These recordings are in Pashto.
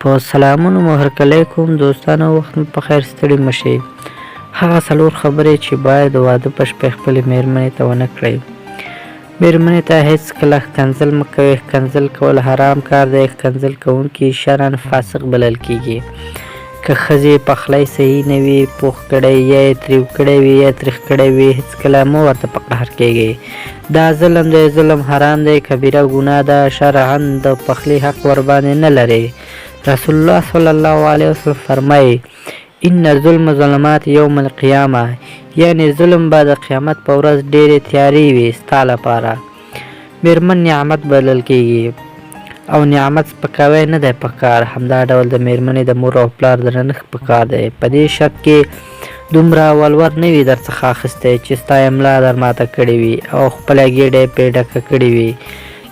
په سلامونو مو هرکلی کوم دوستانو، وخت مو په خیر، ستړي مه شئ. هغه څلور خبرې چې باید د واده په شپه خپلې مېرمنې ته ونه کړئ. مېرمنې ته هېڅکله ښکنځل مه کوئ. ښکنځل کول حرام کار دی. ښکنځل کوونکی شرعاً فاسق بلل کېږي. که ښځې پخلی صحیح نه وي پوخ کړی، یا یې تریو کړی وي یا تریخ کړی وي، هېڅکله مه ورته په قهر کېږئ. دا ظلم دی. ظلم حرام دی. کبیره ګناه ده. شرعاً د پخلي حق ورباندې نه لرئ. رسول الله صلی الله علیه وسلم فرمایي ان ظلم ظلمات یوم القیامه، یعنی ظلم به د قیامت په ورځ ډېرې تیارې وي ستا لپاره. مېرمن نعمت بلل کېږي او نعمت سپکاوی نه دی پکار. همدا ډول د مېرمنې د مور او پلار درنښت پکار دی. په دې شرط کې دومره ولور نه وي درڅخه اخیستی چې ستا املا در ماته کړې وي او خپله ګېډه یې پرې ډکه کړې وي.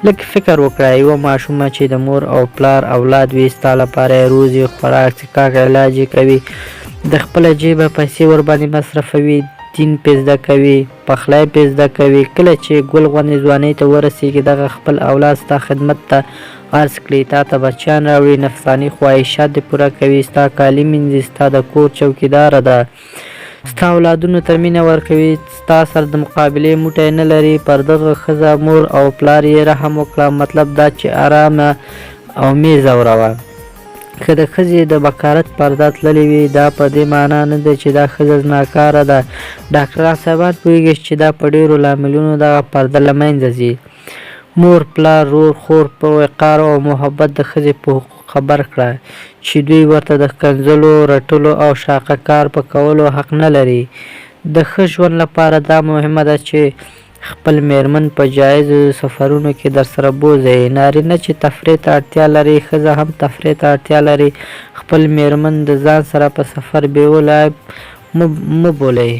لږ فکر وکړه. یوه ماشومه چې د مور او پلار اولاد وي، ستا لپاره یې روزي، خوراک، څښاک، علاج یې کوي، د خپله جیبه پیسې ورباندې مصرفوي، دین پې زده کوي، پخلی پې زده کوي. کله چې ګل غوندې ځوانۍ ته ورسېږي، دغه خپل اولاد ستا خدمت ته عرض کړي، تا ته بچیان راوړي، نفساني خواهشات دې پوره کوي، ستا کالي مینځي، ستا د کور چوکیداره ده، ستا اولادونو ته مینه ورکوي، ستا سره د مقابلې موټی نه لري. پر دغه ښځه مور او پلار یې رحم وکړه. مطلب دا چې ارامه او مې ځوروه. که د ښځې د بکارت پرده تللې وي، دا په دې معنا نه ده چې دا ښځه زناکاره ده. ډاکټران صاحبان پوهېږي چې دا په ډېرو لاملونو دغه پرده له منځه ځي. مور، پلار، رور، خور په وقار او محبت د ښځې په حقوق خبر کړه چې دوی ورته د ښکنځلو، رټلو او شاقه کار په کولو حق نه لري. د ښه ژوند لپاره دا مهمه ده چې خپل مېرمن په جایزو سفرونو کې درسره بوځئ. نارینه چې تفریح ته اړتیا لري، ښځه هم تفریح ته اړتیا لري. خپل مېرمن د ځان سره په سفر بېولایب مه بولئ.